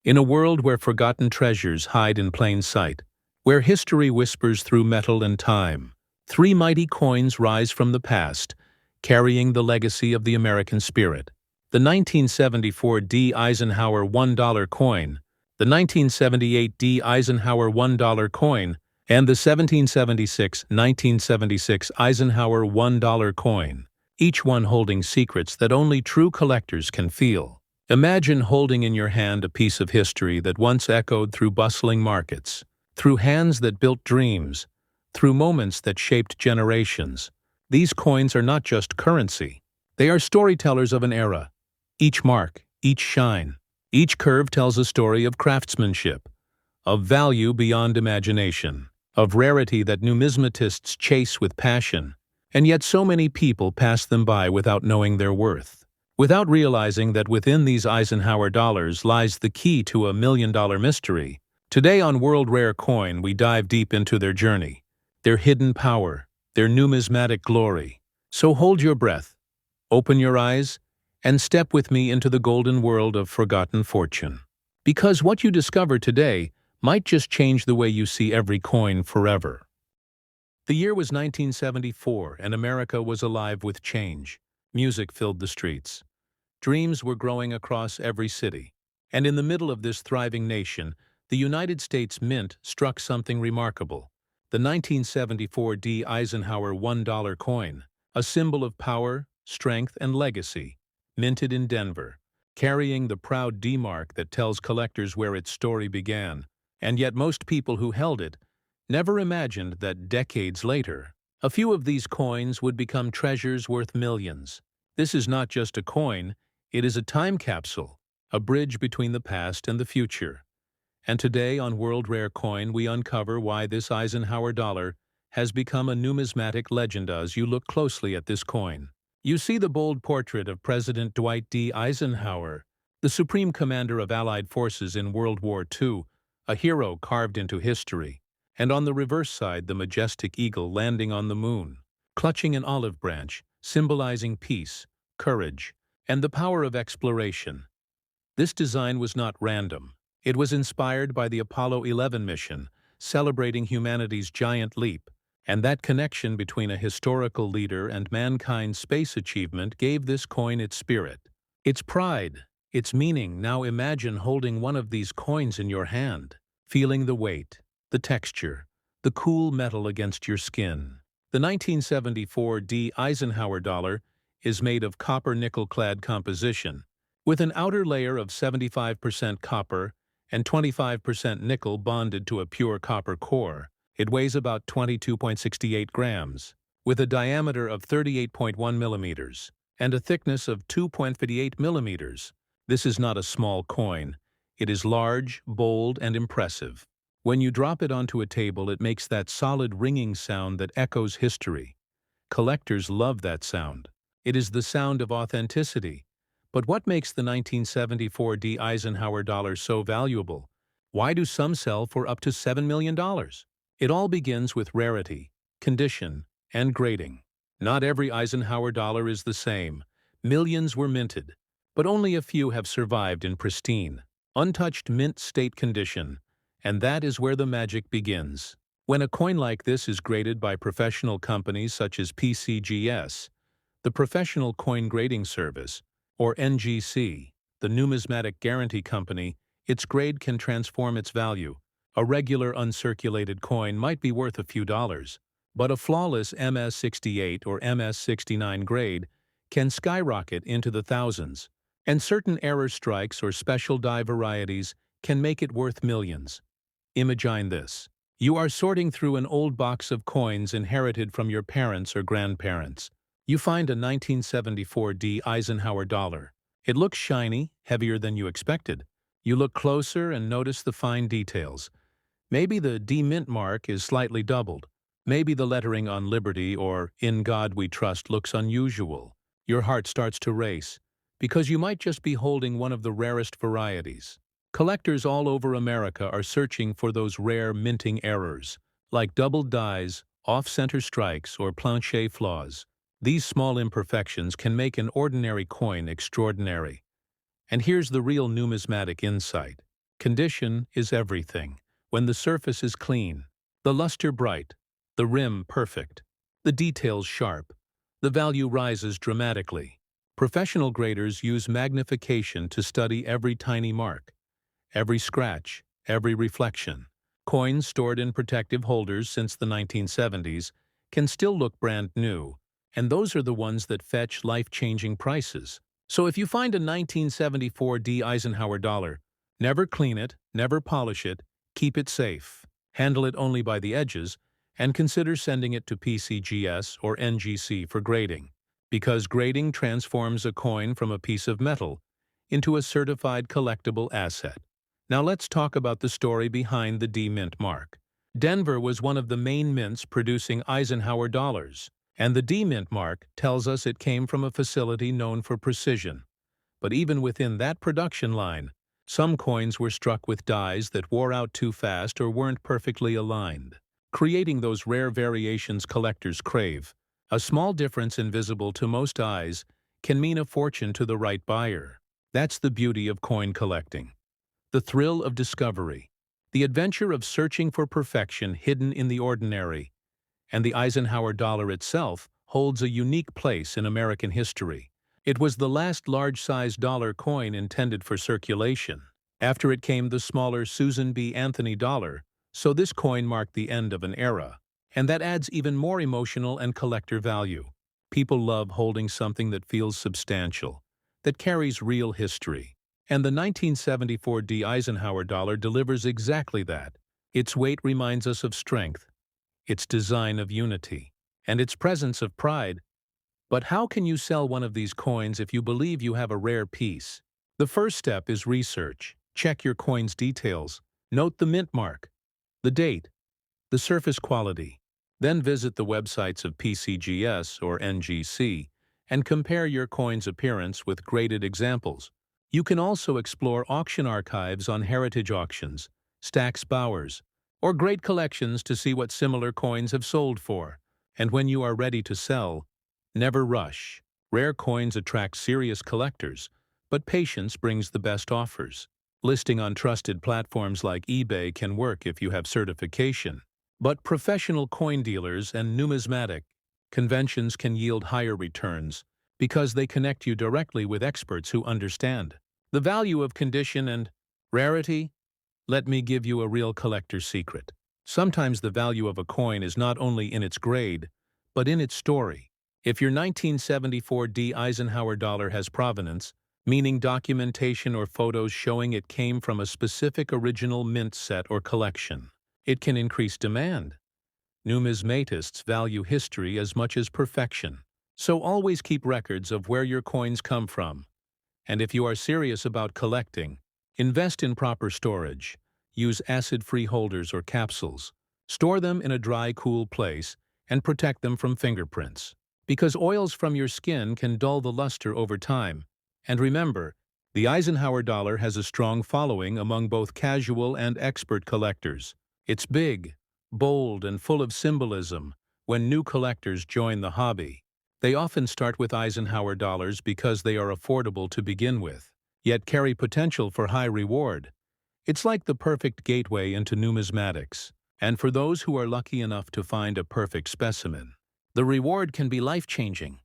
In a world where forgotten treasures hide in plain sight, where history whispers through metal and time, three mighty coins rise from the past, carrying the legacy of the American spirit. The 1974 D Eisenhower $1 coin, the 1978 D Eisenhower $1 coin, and the 1976 Eisenhower $1 coin, each one holding secrets that only true collectors can feel. Imagine holding in your hand a piece of history that once echoed through bustling markets, through hands that built dreams, through moments that shaped generations. These coins are not just currency. They are storytellers of an era. Each mark, each shine, each curve tells a story of craftsmanship, of value beyond imagination, of rarity that numismatists chase with passion, and yet so many people pass them by without knowing their worth. Without realizing that within these Eisenhower dollars lies the key to a million-dollar mystery. Today on World Rare Coin, we dive deep into their journey, their hidden power, their numismatic glory. So hold your breath, open your eyes, and step with me into the golden world of forgotten fortune. Because what you discover today might just change the way you see every coin forever. The year was 1974, and America was alive with change. Music filled the streets. Dreams were growing across every city. And in the middle of this thriving nation, the United States Mint struck something remarkable. The 1974 D Eisenhower $1 coin, a symbol of power, strength, and legacy, minted in Denver, carrying the proud D mark that tells collectors where its story began. And yet most people who held it never imagined that decades later, a few of these coins would become treasures worth millions. This is not just a coin, it is a time capsule, a bridge between the past and the future. And today on World Rare Coin, we uncover why this Eisenhower dollar has become a numismatic legend. As you look closely at this coin, you see the bold portrait of President Dwight D. Eisenhower, the supreme commander of Allied forces in World War II, a hero carved into history. And on the reverse side, the majestic eagle landing on the moon, clutching an olive branch, symbolizing peace, courage, and the power of exploration. This design was not random. It was inspired by the Apollo 11 mission, celebrating humanity's giant leap, and that connection between a historical leader and mankind's space achievement gave this coin its spirit, its pride, its meaning. Now imagine holding one of these coins in your hand, feeling the weight, the texture, the cool metal against your skin. The 1974 D Eisenhower dollar is made of copper-nickel clad composition, with an outer layer of 75% copper and 25% nickel bonded to a pure copper core. It weighs about 22.68 grams, with a diameter of 38.1 millimeters and a thickness of 2.58 millimeters. This is not a small coin. It is large, bold, and impressive. When you drop it onto a table, it makes that solid ringing sound that echoes history. Collectors love that sound. It is the sound of authenticity. But what makes the 1974 D Eisenhower dollar so valuable? Why do some sell for up to $7 million? It all begins with rarity, condition, and grading. Not every Eisenhower dollar is the same. Millions were minted, but only a few have survived in pristine, untouched mint state condition. And that is where the magic begins. When a coin like this is graded by professional companies such as PCGS, the Professional Coin Grading Service, or NGC, the Numismatic Guarantee Company, its grade can transform its value. A regular uncirculated coin might be worth a few dollars, but a flawless MS-68 or MS-69 grade can skyrocket into the thousands, and certain error strikes or special die varieties can make it worth millions. Imagine this. You are sorting through an old box of coins inherited from your parents or grandparents. You find a 1974 D Eisenhower dollar. It looks shiny, heavier than you expected. You look closer and notice the fine details. Maybe the D mint mark is slightly doubled. Maybe the lettering on Liberty or In God We Trust looks unusual. Your heart starts to race, because you might just be holding one of the rarest varieties. Collectors all over America are searching for those rare minting errors, like doubled dies, off-center strikes, or planche flaws. These small imperfections can make an ordinary coin extraordinary. And here's the real numismatic insight. Condition is everything. When the surface is clean, the luster bright, the rim perfect, the details sharp, the value rises dramatically. Professional graders use magnification to study every tiny mark, every scratch, every reflection. Coins stored in protective holders since the 1970s can still look brand new, and those are the ones that fetch life-changing prices. So if you find a 1974 D Eisenhower dollar, never clean it, never polish it, keep it safe, handle it only by the edges, and consider sending it to PCGS or NGC for grading, because grading transforms a coin from a piece of metal into a certified collectible asset. Now let's talk about the story behind the D Mint mark. Denver was one of the main mints producing Eisenhower dollars, and the D Mint mark tells us it came from a facility known for precision. But even within that production line, some coins were struck with dies that wore out too fast or weren't perfectly aligned, creating those rare variations collectors crave. A small difference invisible to most eyes can mean a fortune to the right buyer. That's the beauty of coin collecting. The thrill of discovery, the adventure of searching for perfection hidden in the ordinary, and the Eisenhower dollar itself holds a unique place in American history. It was the last large-sized dollar coin intended for circulation. After it came the smaller Susan B. Anthony dollar, so this coin marked the end of an era. And that adds even more emotional and collector value. People love holding something that feels substantial, that carries real history. And the 1974 D Eisenhower dollar delivers exactly that. Its weight reminds us of strength, its design of unity, and its presence of pride. But how can you sell one of these coins if you believe you have a rare piece? The first step is research. Check your coin's details. Note the mint mark, the date, the surface quality. Then visit the websites of PCGS or NGC and compare your coin's appearance with graded examples. You can also explore auction archives on heritage auctions, Stack's Bowers, or great collections to see what similar coins have sold for. And when you are ready to sell, never rush. Rare coins attract serious collectors, but patience brings the best offers. Listing on trusted platforms like eBay can work if you have certification, but professional coin dealers and numismatic conventions can yield higher returns because they connect you directly with experts who understand the value of condition and rarity. Let me give you a real collector's secret. Sometimes the value of a coin is not only in its grade, but in its story. If your 1974 D Eisenhower dollar has provenance, meaning documentation or photos showing it came from a specific original mint set or collection, it can increase demand. Numismatists value history as much as perfection, so always keep records of where your coins come from. And if you are serious about collecting, invest in proper storage. Use acid-free holders or capsules. Store them in a dry, cool place and protect them from fingerprints, because oils from your skin can dull the luster over time. And remember, the Eisenhower dollar has a strong following among both casual and expert collectors. It's big, bold, and full of symbolism. When new collectors join the hobby, they often start with Eisenhower dollars because they are affordable to begin with, yet carry potential for high reward. It's like the perfect gateway into numismatics, and for those who are lucky enough to find a perfect specimen, the reward can be life-changing.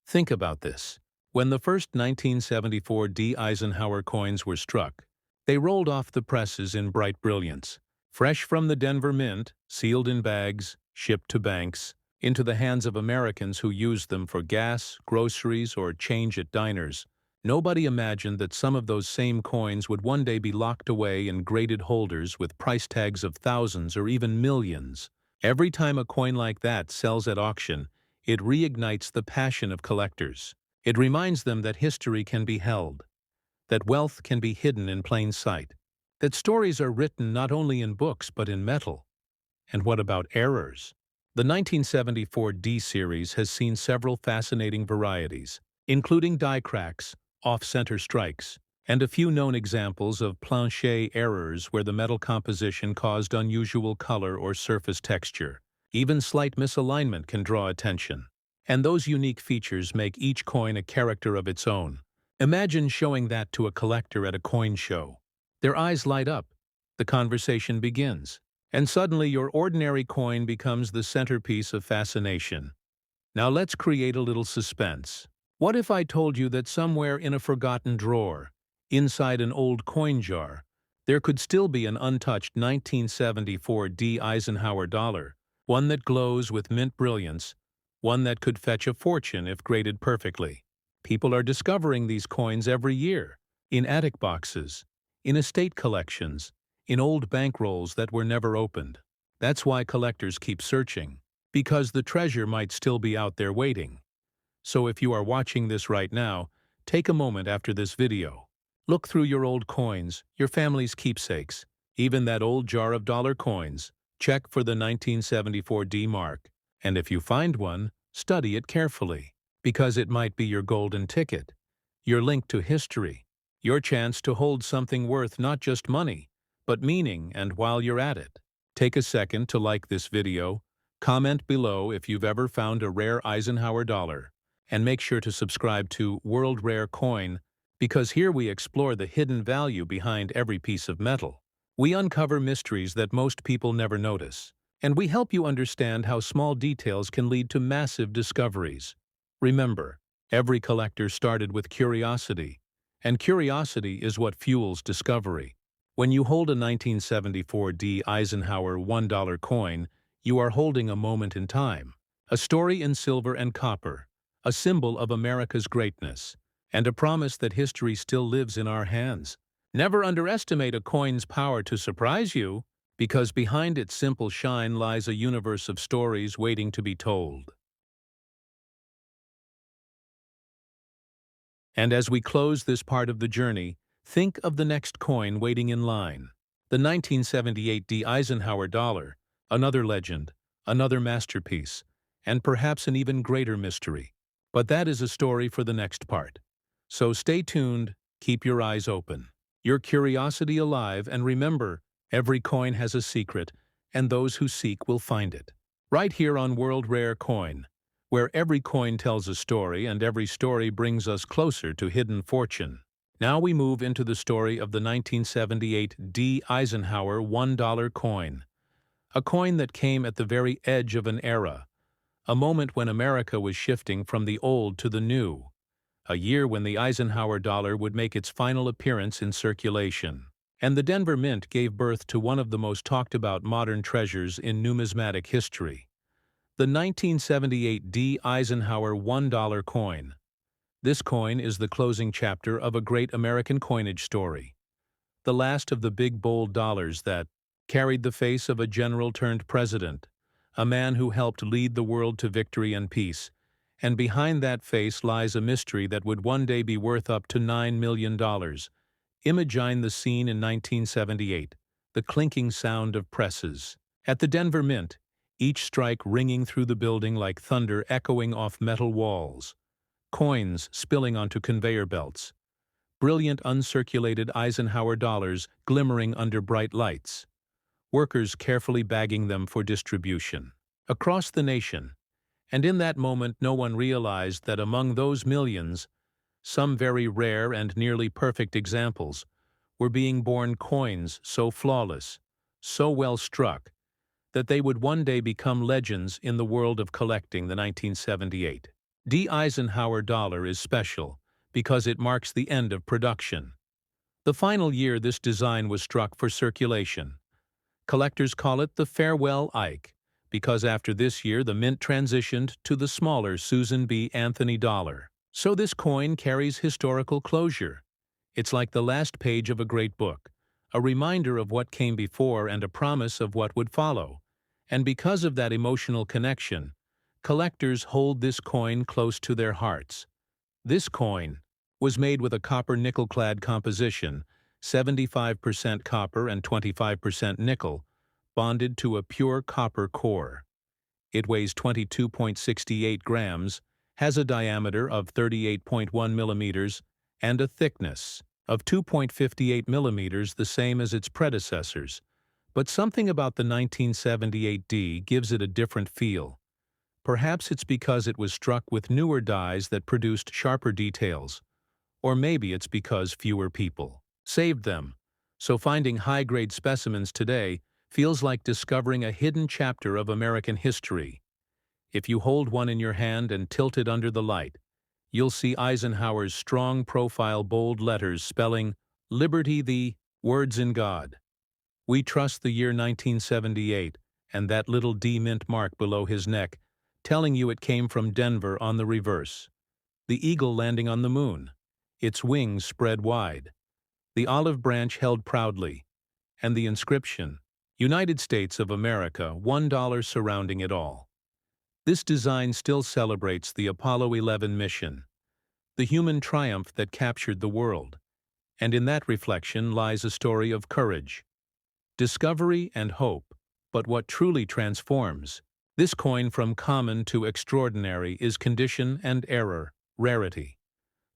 Think about this. When the first 1974 D Eisenhower coins were struck, they rolled off the presses in bright brilliance, fresh from the Denver Mint, sealed in bags, shipped to banks, into the hands of Americans who used them for gas, groceries, or change at diners. Nobody imagined that some of those same coins would one day be locked away in graded holders with price tags of thousands or even millions. Every time a coin like that sells at auction, it reignites the passion of collectors. It reminds them that history can be held, that wealth can be hidden in plain sight, that stories are written not only in books but in metal. And what about errors? The 1974 D series has seen several fascinating varieties, including die cracks, off-center strikes, and a few known examples of planchet errors where the metal composition caused unusual color or surface texture. Even slight misalignment can draw attention, and those unique features make each coin a character of its own. Imagine showing that to a collector at a coin show. Their eyes light up. The conversation begins. And suddenly your ordinary coin becomes the centerpiece of fascination. Now let's create a little suspense. What if I told you that somewhere in a forgotten drawer, inside an old coin jar, there could still be an untouched 1974 D Eisenhower dollar, one that glows with mint brilliance, one that could fetch a fortune if graded perfectly? People are discovering these coins every year, in attic boxes, in estate collections, in old bankrolls that were never opened. That's why collectors keep searching, because the treasure might still be out there waiting. So if you are watching this right now, take a moment after this video. Look through your old coins, your family's keepsakes, even that old jar of dollar coins. Check for the 1974 D mark. And if you find one, study it carefully, because it might be your golden ticket, your link to history, your chance to hold something worth not just money, but meaning. And while you're at it, take a second to like this video, comment below if you've ever found a rare Eisenhower dollar, and make sure to subscribe to World Rare Coin, because here we explore the hidden value behind every piece of metal. We uncover mysteries that most people never notice, and we help you understand how small details can lead to massive discoveries. Remember, every collector started with curiosity, and curiosity is what fuels discovery. When you hold a 1974 D Eisenhower $1 coin, you are holding a moment in time, a story in silver and copper, a symbol of America's greatness, and a promise that history still lives in our hands. Never underestimate a coin's power to surprise you, because behind its simple shine lies a universe of stories waiting to be told. And as we close this part of the journey, think of the next coin waiting in line. The 1978 D Eisenhower dollar, another legend, another masterpiece, and perhaps an even greater mystery. But that is a story for the next part. So stay tuned, keep your eyes open, your curiosity alive, and remember, every coin has a secret, and those who seek will find it. Right here on World Rare Coin, where every coin tells a story and every story brings us closer to hidden fortune. Now we move into the story of the 1978 D Eisenhower $1 coin, a coin that came at the very edge of an era, a moment when America was shifting from the old to the new, a year when the Eisenhower dollar would make its final appearance in circulation. And the Denver Mint gave birth to one of the most talked about modern treasures in numismatic history, the 1978 D Eisenhower $1 coin. This coin is the closing chapter of a great American coinage story, the last of the big bold dollars that carried the face of a general turned president, a man who helped lead the world to victory and peace. And behind that face lies a mystery that would one day be worth up to $9 million. Imagine the scene in 1978, the clinking sound of presses. At the Denver Mint, each strike ringing through the building like thunder echoing off metal walls. Coins spilling onto conveyor belts. Brilliant uncirculated Eisenhower dollars glimmering under bright lights. Workers carefully bagging them for distribution. Across the nation, and in that moment no one realized that among those millions, some very rare and nearly perfect examples, were being born coins so flawless, so well struck, that they would one day become legends in the world of collecting. The 1978 D Eisenhower dollar is special because it marks the end of production. The final year this design was struck for circulation. Collectors call it the Farewell Ike, because after this year the Mint transitioned to the smaller Susan B. Anthony dollar. So this coin carries historical closure. It's like the last page of a great book, a reminder of what came before and a promise of what would follow. And because of that emotional connection, collectors hold this coin close to their hearts. This coin was made with a copper-nickel clad composition, 75% copper and 25% nickel, bonded to a pure copper core. It weighs 22.68 grams, has a diameter of 38.1 millimeters, and a thickness of 2.58 millimeters, the same as its predecessors. But something about the 1978 D gives it a different feel. Perhaps it's because it was struck with newer dies that produced sharper details. Or maybe it's because fewer people saved them, So finding high-grade specimens today feels like discovering a hidden chapter of American history. If you hold one in your hand and tilt it under the light, you'll see Eisenhower's strong profile bold letters spelling "Liberty the words in God." We trust the year 1978 and that little D mint mark below his neck, telling you it came from Denver on the reverse. The eagle landing on the moon, its wings spread wide, the olive branch held proudly, and the inscription, United States of America, $1 surrounding it all. This design still celebrates the Apollo 11 mission, the human triumph that captured the world, and in that reflection lies a story of courage, discovery, and hope. But what truly transforms this coin from common to extraordinary is condition and error, rarity.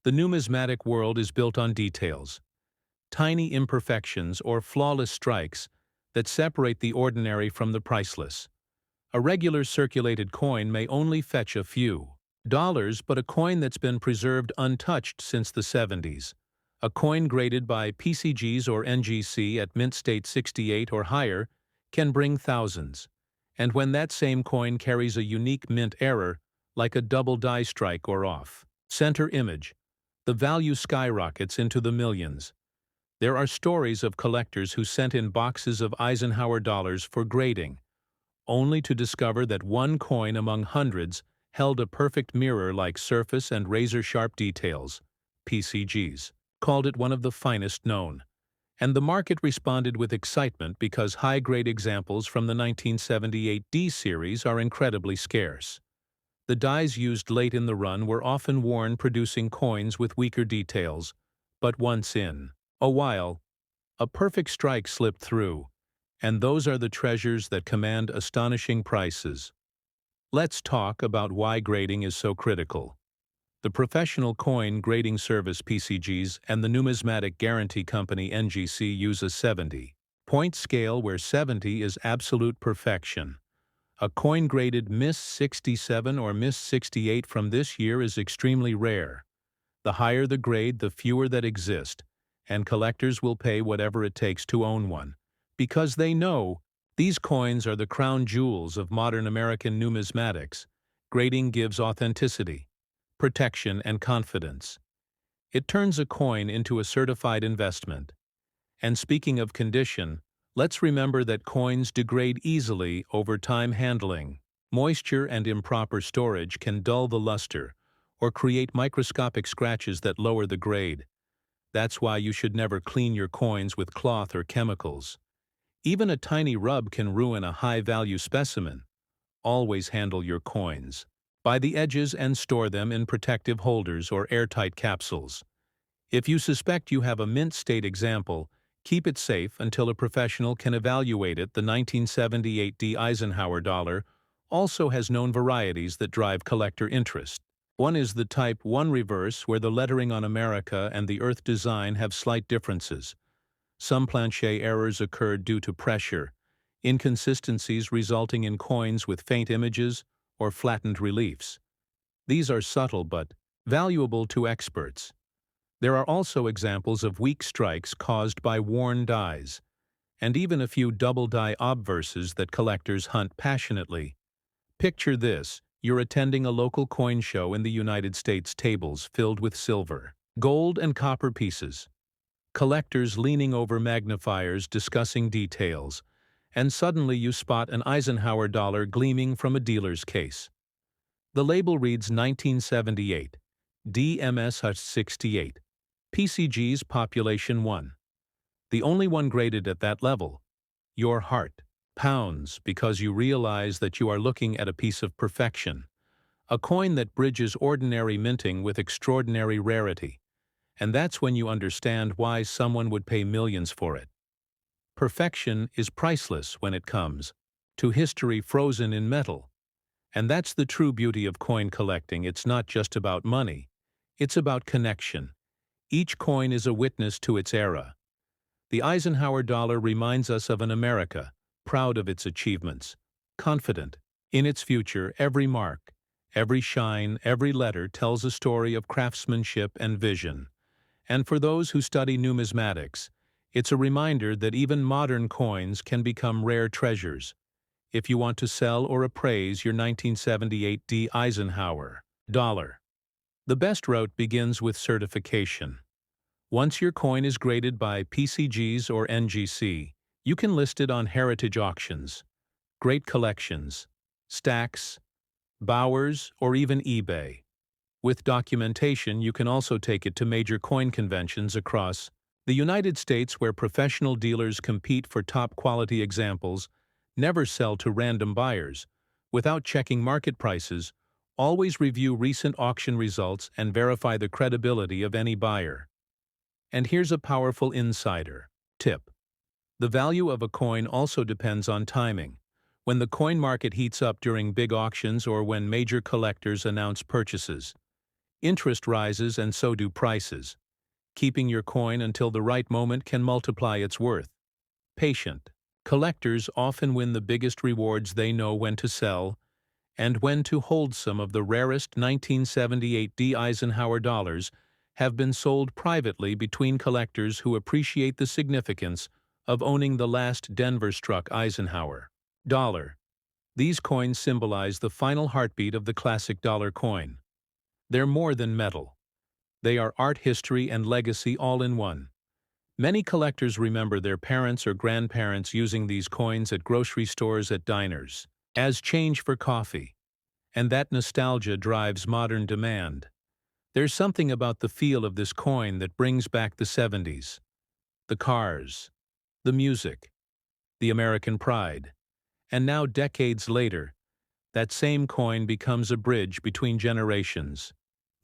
The numismatic world is built on details, tiny imperfections or flawless strikes that separate the ordinary from the priceless. A regular circulated coin may only fetch a few dollars, but a coin that's been preserved untouched since the 70s, a coin graded by PCGs or NGC at mint state 68 or higher, can bring thousands. And when that same coin carries a unique mint error, like a double die strike or off center image, the value skyrockets into the millions. There are stories of collectors who sent in boxes of Eisenhower dollars for grading, only to discover that one coin among hundreds held a perfect mirror-like surface and razor-sharp details. PCGs called it one of the finest known, and the market responded with excitement because high-grade examples from the 1978 D series are incredibly scarce. The dies used late in the run were often worn, producing coins with weaker details, but once in a while, a perfect strike slipped through, and those are the treasures that command astonishing prices. Let's talk about why grading is so critical. The Professional Coin Grading Service PCGs and the Numismatic Guarantee Company NGC use a 70-point scale where 70 is absolute perfection. A coin graded Miss 67 or Miss 68 from this year is extremely rare. The higher the grade, the fewer that exist, and collectors will pay whatever it takes to own one, because they know these coins are the crown jewels of modern American numismatics. Grading gives authenticity, protection, and confidence. It turns a coin into a certified investment. And speaking of condition, let's remember that coins degrade easily over time. Handling, moisture, and improper storage can dull the luster or create microscopic scratches that lower the grade. That's why you should never clean your coins with cloth or chemicals. Even a tiny rub can ruin a high-value specimen. Always handle your coins by the edges and store them in protective holders or airtight capsules. If you suspect you have a mint state example, keep it safe until a professional can evaluate it. The 1978 D Eisenhower Dollar also has known varieties that drive collector interest. One is the Type 1 reverse, where the lettering on America and the Earth design have slight differences. Some planchet errors occurred due to pressure, inconsistencies resulting in coins with faint images or flattened reliefs. These are subtle but valuable to experts. There are also examples of weak strikes caused by worn dies, and even a few double die obverses that collectors hunt passionately. Picture this: you're attending a local coin show in the United States, tables filled with silver, gold, and copper pieces. Collectors leaning over magnifiers discussing details, and suddenly you spot an Eisenhower dollar gleaming from a dealer's case. The label reads 1978, DMS 68, PCG's Population 1. The only one graded at that level. Your heart pounds because you realize that you are looking at a piece of perfection, a coin that bridges ordinary minting with extraordinary rarity. And that's when you understand why someone would pay millions for it. Perfection is priceless when it comes to history frozen in metal. And that's the true beauty of coin collecting. It's not just about money. It's about connection. Each coin is a witness to its era. The Eisenhower dollar reminds us of an America proud of its achievements, confident in its future. Every mark, every shine, every letter tells a story of craftsmanship and vision. And for those who study numismatics, It's a reminder that even modern coins can become rare treasures if you want to sell or appraise your 1978 D Eisenhower dollar. The best route begins with certification. Once your coin is graded by PCGs or NGC, you can list it on heritage auctions, great collections, stacks, Bowers, or even eBay. With documentation, you can also take it to major coin conventions across the United States where professional dealers compete for top-quality examples. Never sell to random buyers. Without checking market prices, always review recent auction results and verify the credibility of any buyer. And here's a powerful insider tip. The value of a coin also depends on timing. When the coin market heats up during big auctions or when major collectors announce purchases, interest rises and so do prices. Keeping your coin until the right moment can multiply its worth. Patient. Collectors often win the biggest rewards. They know when to sell and when to hold. Some of the rarest 1978 D Eisenhower dollars have been sold privately between collectors who appreciate the significance of owning the last Denver-struck Eisenhower dollar. These coins symbolize the final heartbeat of the classic dollar coin. They're more than metal. They are art, history, and legacy all in one. Many collectors remember their parents or grandparents using these coins at grocery stores, at diners, as change for coffee. And that nostalgia drives modern demand. There's something about the feel of this coin that brings back the 70s. The cars, the music, the American pride. And now, decades later, that same coin becomes a bridge between generations.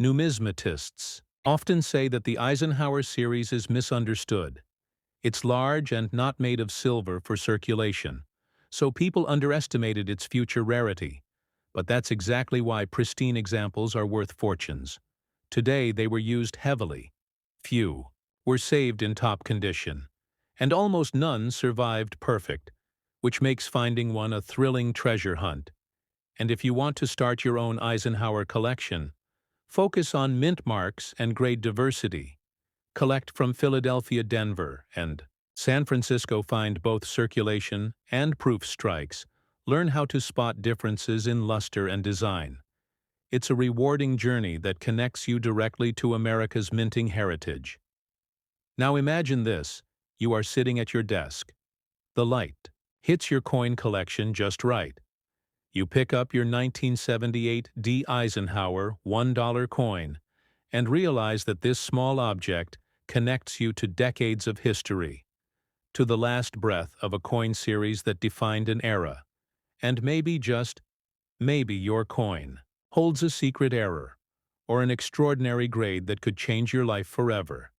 Numismatists often say that the Eisenhower series is misunderstood. It's large and not made of silver for circulation, so people underestimated its future rarity. But that's exactly why pristine examples are worth fortunes. Today they were used heavily. Few were saved in top condition, and almost none survived perfect, which makes finding one a thrilling treasure hunt. And if you want to start your own Eisenhower collection, focus on mint marks and grade diversity. Collect from Philadelphia, Denver, and San Francisco. Find both circulation and proof strikes. Learn how to spot differences in luster and design. It's a rewarding journey that connects you directly to America's minting heritage. Now imagine this. You are sitting at your desk. The light hits your coin collection just right. You pick up your 1978 D Eisenhower $1 coin and realize that this small object connects you to decades of history, to the last breath of a coin series that defined an era. And maybe, just maybe, your coin holds a secret error or an extraordinary grade that could change your life forever.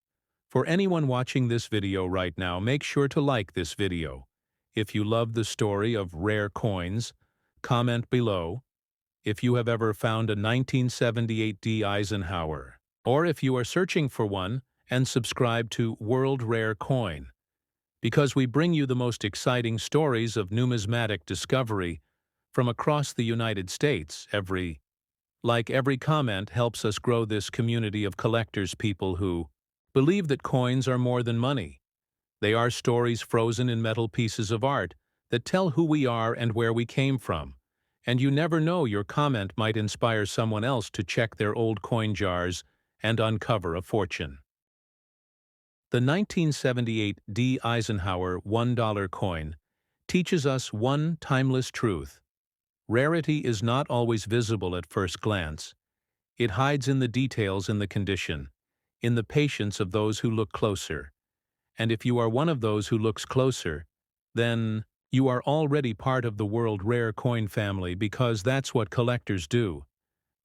For anyone watching this video right now, make sure to like this video. If you love the story of rare coins, comment below. If you have ever found a 1978 D Eisenhower, or if you are searching for one, and subscribe to World Rare Coin, because we bring you the most exciting stories of numismatic discovery from across the United States. Every comment helps us grow this community of collectors, people who believe that coins are more than money. They are stories frozen in metal, pieces of art that tell who we are and where we came from. And you never know, your comment might inspire someone else to check their old coin jars and uncover a fortune. The 1978 D Eisenhower $1 coin teaches us one timeless truth. Rarity is not always visible at first glance. It hides in the details, in the condition, in the patience of those who look closer. And if you are one of those who looks closer, then you are already part of the World Rare Coin family, because that's what collectors do.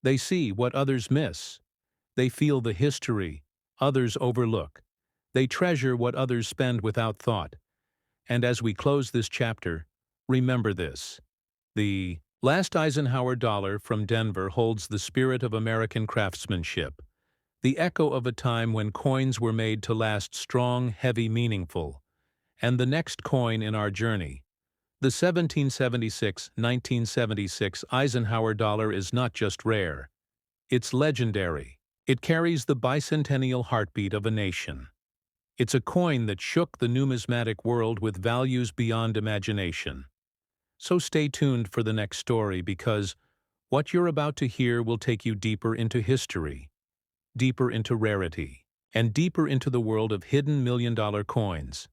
They see what others miss. They feel the history others overlook. They treasure what others spend without thought. And as we close this chapter, remember this. The last Eisenhower dollar from Denver holds the spirit of American craftsmanship, the echo of a time when coins were made to last, strong, heavy, meaningful. And the next coin in our journey, the 1976 Eisenhower dollar, is not just rare. It's legendary. It carries the bicentennial heartbeat of a nation. It's a coin that shook the numismatic world with values beyond imagination. So stay tuned for the next story because what you're about to hear will take you deeper into history, deeper into rarity, and deeper into the world of hidden million-dollar coins.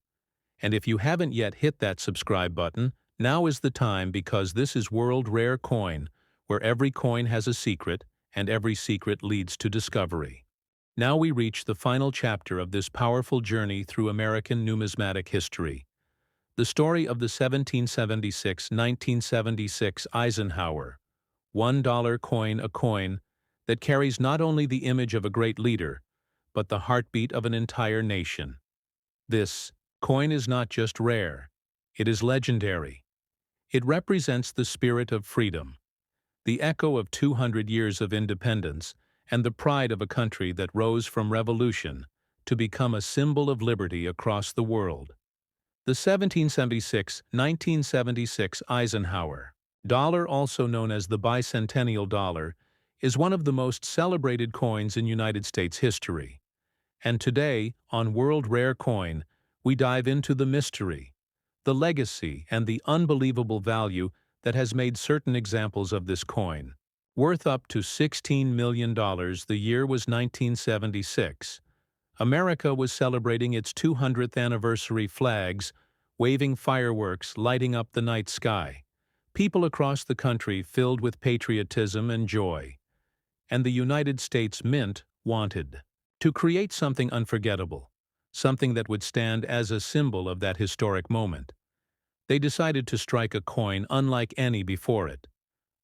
And if you haven't yet hit that subscribe button, now is the time because this is World Rare Coin, where every coin has a secret and every secret leads to discovery. Now we reach the final chapter of this powerful journey through American numismatic history. The story of the 1776-1976 Eisenhower $1 coin, a coin that carries not only the image of a great leader, but the heartbeat of an entire nation. This coin is not just rare, it is legendary. It represents the spirit of freedom, the echo of 200 years of independence, and the pride of a country that rose from revolution to become a symbol of liberty across the world. The 1776-1976 Eisenhower Dollar, also known as the Bicentennial Dollar, is one of the most celebrated coins in United States history. And today, on World Rare Coin, we dive into the mystery, the legacy, and the unbelievable value that has made certain examples of this coin. Worth up to $16 million, the year was 1976. America was celebrating its 200th anniversary, flags, waving fireworks, lighting up the night sky. People across the country filled with patriotism and joy. And the United States Mint wanted to create something unforgettable, something that would stand as a symbol of that historic moment. They decided to strike a coin unlike any before it,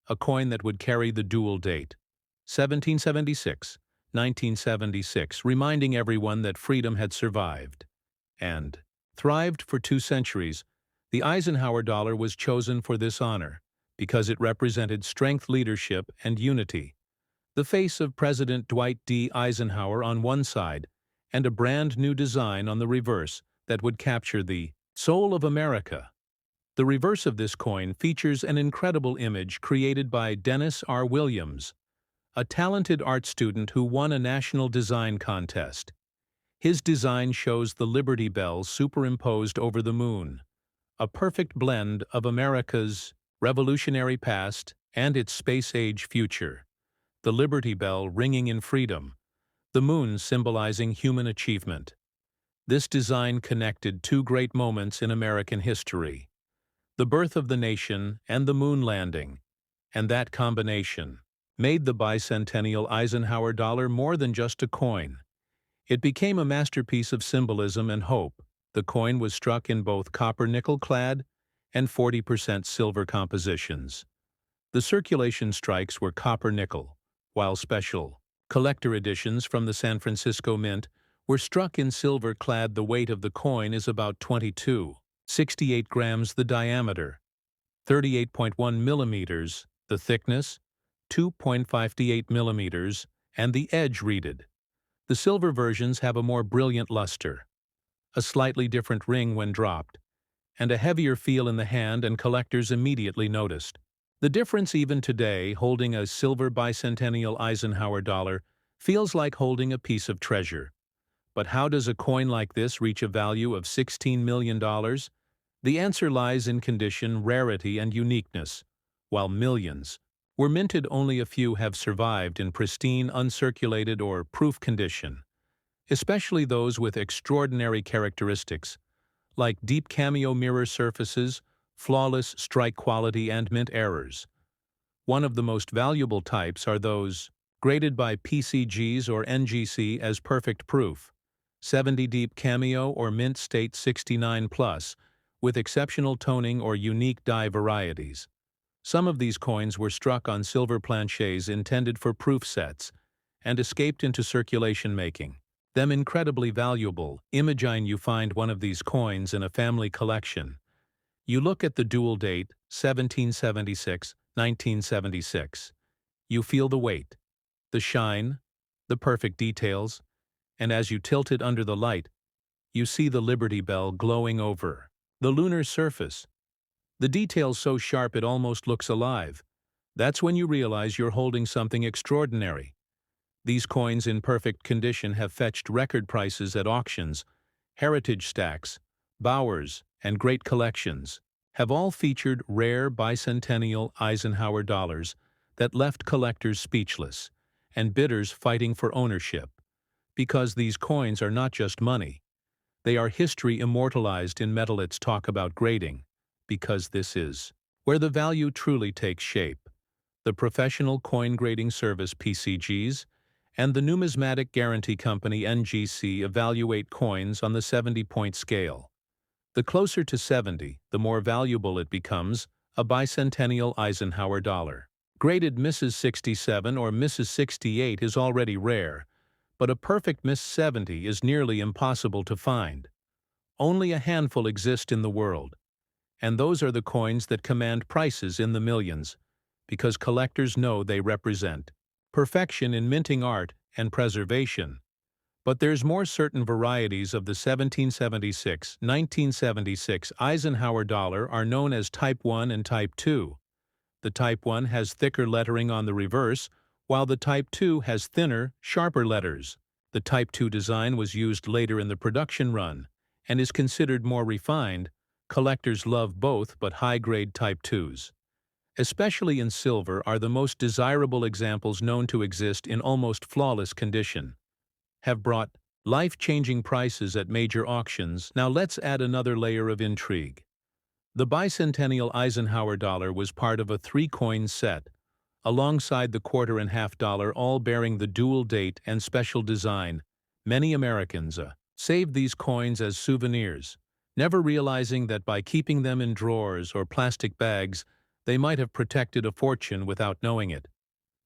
a coin that would carry the dual date, 1776, 1976, reminding everyone that freedom had survived and thrived for 2 centuries. The Eisenhower dollar was chosen for this honor because it represented strength, leadership, and unity. The face of President Dwight D. Eisenhower on one side and a brand new design on the reverse that would capture the soul of America. The reverse of this coin features an incredible image created by Dennis R. Williams, a talented art student who won a national design contest. His design shows the Liberty Bell superimposed over the moon, a perfect blend of America's revolutionary past and its space-age future. The Liberty Bell ringing in freedom, the moon symbolizing human achievement. This design connected 2 great moments in American history: the birth of the nation and the moon landing, and that combination made the Bicentennial Eisenhower dollar more than just a coin. It became a masterpiece of symbolism and hope. The coin was struck in both copper-nickel clad and 40% silver compositions. The circulation strikes were copper-nickel, while special collector editions from the San Francisco Mint were struck in silver clad. The weight of the coin is about 22.68 grams, the diameter 38.1 millimeters, the thickness 2.58 millimeters, and the edge reeded. The silver versions have a more brilliant luster, a slightly different ring when dropped, and a heavier feel in the hand, and collectors immediately noticed the difference. Even today, holding a silver Bicentennial Eisenhower dollar feels like holding a piece of treasure. But how does a coin like this reach a value of $16 million? The answer lies in condition, rarity, and uniqueness. While millions were minted, only a few have survived in pristine, uncirculated, or proof condition, especially those with extraordinary characteristics, like deep cameo mirror surfaces, flawless strike quality, and mint errors. One of the most valuable types are those graded by PCGs or NGC as perfect proof, 70 deep cameo or mint state 69+, with exceptional toning or unique die varieties. Some of these coins were struck on silver planchets intended for proof sets and escaped into circulation, making them incredibly valuable. Imagine you find one of these coins in a family collection. You look at the dual date, 1776, 1976. You feel the weight, the shine, the perfect details, and as you tilt it under the light, you see the Liberty Bell glowing over the lunar surface. The details so sharp it almost looks alive. That's when you realize you're holding something extraordinary. These coins in perfect condition have fetched record prices at auctions, Heritage stacks, Bowers, and great collections have all featured rare bicentennial Eisenhower dollars that left collectors speechless and bidders fighting for ownership, because these coins are not just money. They are history immortalized in metal. Let's talk about grading, because this is where the value truly takes shape. The Professional Coin Grading Service (PCGs) and the Numismatic Guarantee Company (NGC) evaluate coins on the 70-point scale. The closer to 70, the more valuable it becomes. A bicentennial Eisenhower dollar graded Mrs. 67 or Mrs. 68 is already rare, but a perfect Miss 70 is nearly impossible to find. Only a handful exist in the world, and those are the coins that command prices in the millions, because collectors know they represent perfection in minting art and preservation. But there's more. Certain varieties of the 1776-1976 Eisenhower dollar are known as Type 1 and Type 2. The Type 1 has thicker lettering on the reverse, while the Type 2 has thinner, sharper letters. The Type 2 design was used later in the production run and is considered more refined. Collectors love both, but high-grade Type 2s, especially in silver, are the most desirable examples known to exist in almost flawless condition, have brought life-changing prices at major auctions. Now let's add another layer of intrigue. The bicentennial Eisenhower dollar was part of a 3-coin set, alongside the quarter-and-half dollar, all bearing the dual date and special design. Many Americans saved these coins as souvenirs, never realizing that by keeping them in drawers or plastic bags, they might have protected a fortune without knowing it.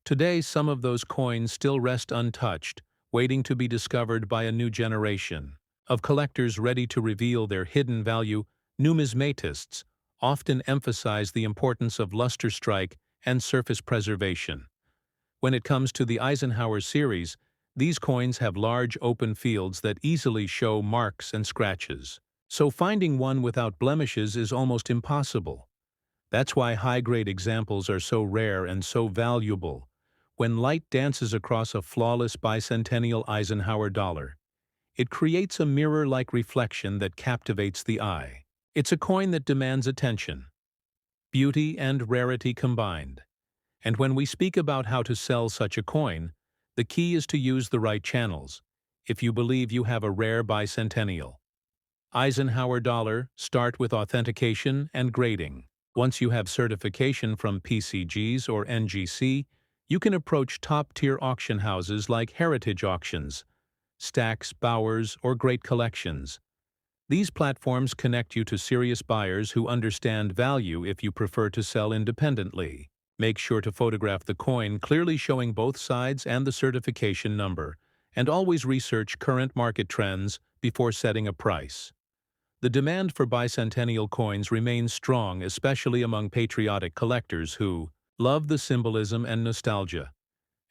Today, some of those coins still rest untouched, waiting to be discovered by a new generation of collectors ready to reveal their hidden value. Numismatists often emphasize the importance of luster strike and surface preservation. When it comes to the Eisenhower series, these coins have large open fields that easily show marks and scratches, so finding one without blemishes is almost impossible. That's why high-grade examples are so rare and so valuable. When light dances across a flawless bicentennial Eisenhower dollar, it creates a mirror-like reflection that captivates the eye. It's a coin that demands attention, beauty and rarity combined. And when we speak about how to sell such a coin, the key is to use the right channels. If you believe you have a rare bicentennial Eisenhower dollar, start with authentication and grading. Once you have certification from PCGs or NGC, you can approach top-tier auction houses like Heritage Auctions, Stacks, Bowers, or Great Collections. These platforms connect you to serious buyers who understand value. If you prefer to sell independently, make sure to photograph the coin clearly showing both sides and the certification number, and always research current market trends before setting a price. The demand for bicentennial coins remains strong, especially among patriotic collectors who love the symbolism and nostalgia.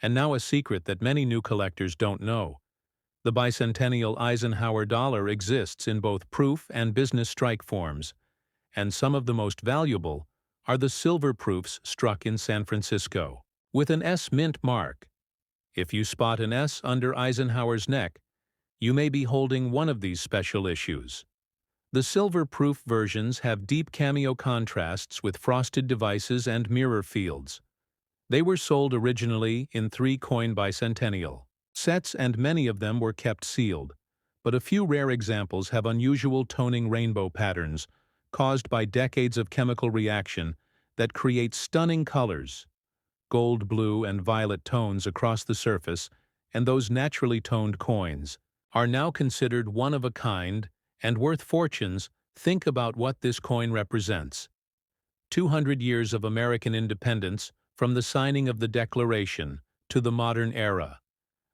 And now a secret that many new collectors don't know. The bicentennial Eisenhower dollar exists in both proof and business strike forms, and some of the most valuable are the silver proofs struck in San Francisco with an S mint mark. If you spot an S under Eisenhower's neck, you may be holding one of these special issues. The silver-proof versions have deep cameo contrasts with frosted devices and mirror fields. They were sold originally in 3-coin bicentennial sets, and many of them were kept sealed, but a few rare examples have unusual toning rainbow patterns caused by decades of chemical reaction that create stunning colors. Gold, blue, and violet tones across the surface, and those naturally toned coins are now considered one of a kind and worth fortunes. Think about what this coin represents. 200 years of American independence, from the signing of the Declaration to the modern era.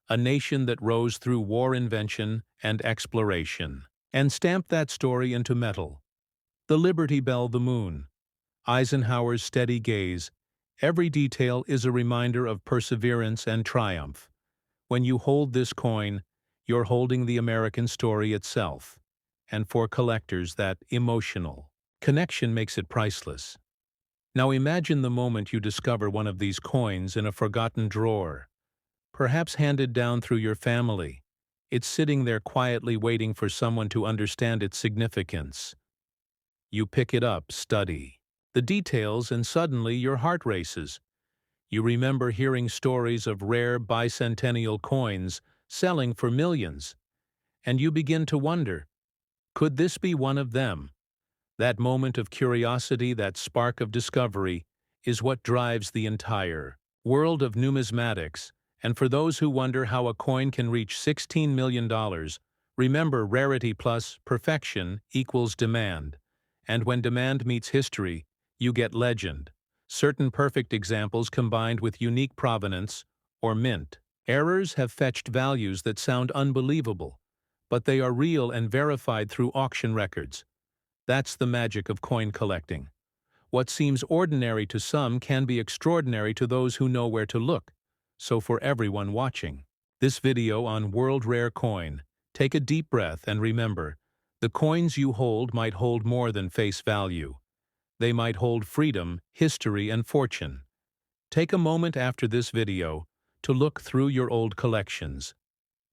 A nation that rose through war, invention, and exploration, and stamped that story into metal. The Liberty Bell, the moon, Eisenhower's steady gaze. Every detail is a reminder of perseverance and triumph. When you hold this coin, you're holding the American story itself. And for collectors, that emotional connection makes it priceless. Now imagine the moment you discover one of these coins in a forgotten drawer, perhaps handed down through your family. It's sitting there quietly waiting for someone to understand its significance. You pick it up, study the details, and suddenly your heart races. You remember hearing stories of rare bicentennial coins selling for millions, and you begin to wonder, could this be one of them? That moment of curiosity, that spark of discovery, is what drives the entire world of numismatics. And for those who wonder how a coin can reach $16 million, remember rarity plus perfection equals demand. And when demand meets history, you get legend. Certain perfect examples combined with unique provenance, or mint. Errors have fetched values that sound unbelievable, but they are real and verified through auction records. That's the magic of coin collecting. What seems ordinary to some can be extraordinary to those who know where to look. So for everyone watching this video on World Rare Coin, take a deep breath and remember, the coins you hold might hold more than face value. They might hold freedom, history, and fortune. Take a moment after this video to look through your old collections.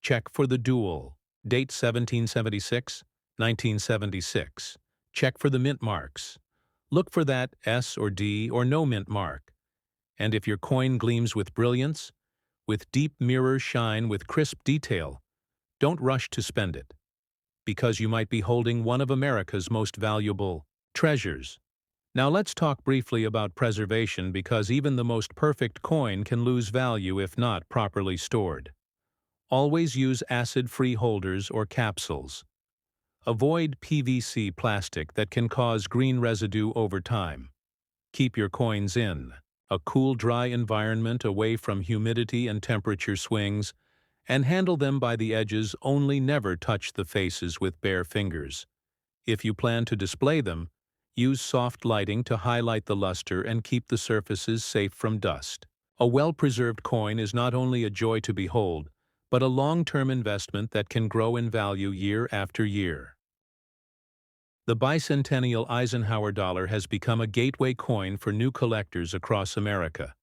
Check for the dual, date 1776, 1976. Check for the mint marks. Look for that S or D or no mint mark. And if your coin gleams with brilliance, with deep mirror shine, with crisp detail, don't rush to spend it, because you might be holding one of America's most valuable treasures. Now let's talk briefly about preservation, because even the most perfect coin can lose value if not properly stored. Always use acid-free holders or capsules. Avoid PVC plastic that can cause green residue over time. Keep your coins in a cool, dry environment away from humidity and temperature swings, and handle them by the edges only. Never touch the faces with bare fingers. If you plan to display them, use soft lighting to highlight the luster and keep the surfaces safe from dust. A well-preserved coin is not only a joy to behold, but a long-term investment that can grow in value year after year. The Bicentennial Eisenhower Dollar has become a gateway coin for new collectors across America.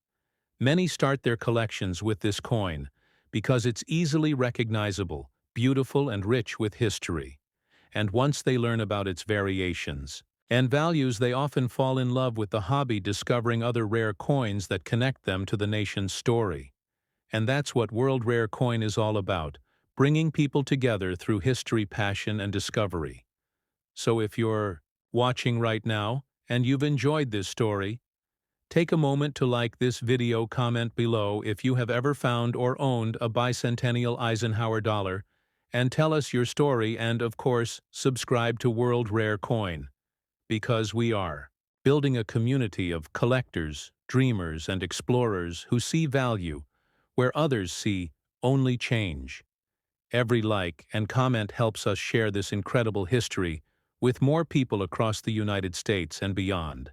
Many start their collections with this coin because it's easily recognizable, beautiful, and rich with history. And once they learn about its variations and values, they often fall in love with the hobby, discovering other rare coins that connect them to the nation's story. And that's what World Rare Coin is all about, bringing people together through history, passion, and discovery. So if you're watching right now and you've enjoyed this story, take a moment to like this video, comment below if you have ever found or owned a Bicentennial Eisenhower Dollar, and tell us your story, and of course, subscribe to World Rare Coin, because we are building a community of collectors, dreamers, and explorers who see value where others see only change. Every like and comment helps us share this incredible history with more people across the United States and beyond.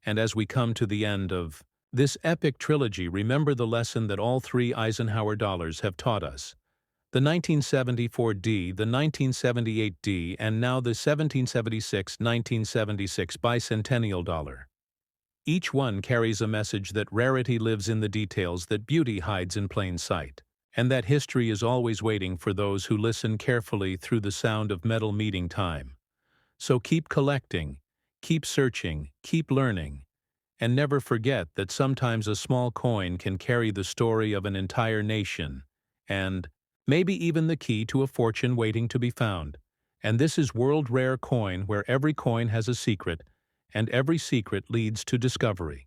And as we come to the end of this epic trilogy, remember the lesson that all three Eisenhower dollars have taught us. The 1974 D, the 1978 D, and now the 1776-1976 Bicentennial Dollar. Each one carries a message that rarity lives in the details, that beauty hides in plain sight, and that history is always waiting for those who listen carefully through the sound of metal meeting time. So keep collecting, keep searching, keep learning, and never forget that sometimes a small coin can carry the story of an entire nation, and maybe even the key to a fortune waiting to be found. And this is World Rare Coin, where every coin has a secret, and every secret leads to discovery.